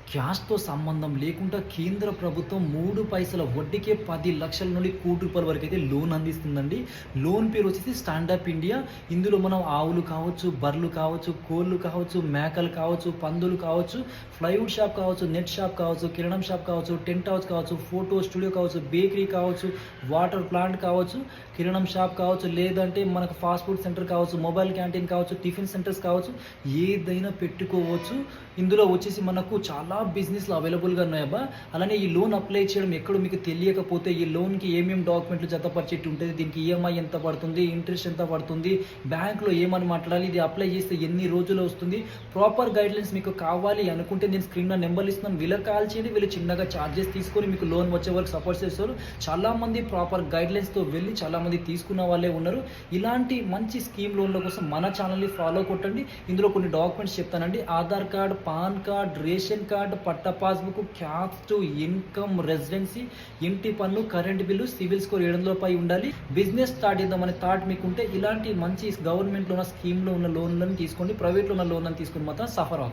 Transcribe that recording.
క్యాష్‌తో సంబంధం లేకుండా కేంద్ర ప్రభుత్వం 3 పైసల వడ్డీకే 10,00,000 నుండి ₹1,00,00,000 వరకైతే లోన్ అందిస్తుందండి. లోన్ పేరు వచ్చేసి స్టాండప్ ఇండియా. ఇందులో మనం ఆవులు కావచ్చు, బర్రెలు కావచ్చు, కోళ్ళు కావచ్చు, మేకలు కావచ్చు, పందులు కావచ్చు, ప్లైవుడ్ షాప్ కావచ్చు, నెట్ షాప్ కావచ్చు, కిరాణం షాప్ కావచ్చు, టెంట్ హౌస్ కావచ్చు, ఫోటో స్టూడియో కావచ్చు, బేకరీ కావచ్చు, వాటర్ ప్లాంట్ కావచ్చు, కిరాణం షాప్ కావచ్చు, లేదంటే మనకు ఫాస్ట్ ఫుడ్ సెంటర్ కావచ్చు, మొబైల్ క్యాంటీన్ కావచ్చు, టిఫిన్ సెంటర్స్ కావచ్చు, ఏదైనా పెట్టుకోవచ్చు. ఇందులో వచ్చేసి మనకు చాలా బిజినెస్‌లు అవైలబుల్‌గా ఉన్నాయబ్బా. అలానే ఈ లోన్ అప్లై చేయడం ఎక్కడో మీకు తెలియకపోతే ఈ లోన్‌కి ఏమేమి డాక్యుమెంట్లు జతపరిచేట్టు ఉంటది, దీనికి ఈఎంఐ ఎంత పడుతుంది, ఇంట్రెస్ట్ ఎంత పడుతుంది, బ్యాంక్‌లో ఏమని మాట్లాడాలి, ఇది అప్లై చేస్తే ఎన్ని రోజుల్లో వస్తుంది, ప్రాపర్ గైడ్‌లైన్స్ మీకు కావాలి అనుకుంటే నేను స్క్రీన్‌లో నెంబర్లు ఇస్తున్నాను. వీళ్ళకి కాల్ చేయండి. వీళ్ళు చిన్నగా చార్జెస్ తీసుకొని మీకు లోన్ వచ్చే వరకు సపోర్ట్ చేస్తారు. చాలామంది ప్రాపర్ గైడ్‌లైన్స్‌తో వెళ్ళి చాలామంది తీసుకున్న వాళ్ళే ఉన్నారు. ఇలాంటి మంచి స్కీమ్ లోన్ల కోసం మన ఛానల్‌ని ఫాలో కొట్టండి. ఇందులో కొన్ని డాక్యుమెంట్స్ చెప్తానండి. Aadhaar card, PAN card, ration card, పట్టా పాస్‌బుక్, క్యాస్ట్, ఇన్‌కమ్, రెసిడెన్సీ, ఇంటి పన్ను, కరెంట్ బిల్లు, సివిల్ స్కోర్ 700 పై ఉండాలి. బిజినెస్ స్టార్ట్ చేద్దామనే థాట్ మీకుంటే ఇలాంటి మంచి గవర్నమెంట్‌లో ఉన్న స్కీమ్‌లో ఉన్న లోన్‌లను తీసుకోండి. ప్రైవేట్‌లో ఉన్న లోన్‌లను తీసుకొని మాత్రం సఫర్ అవ్వకండి.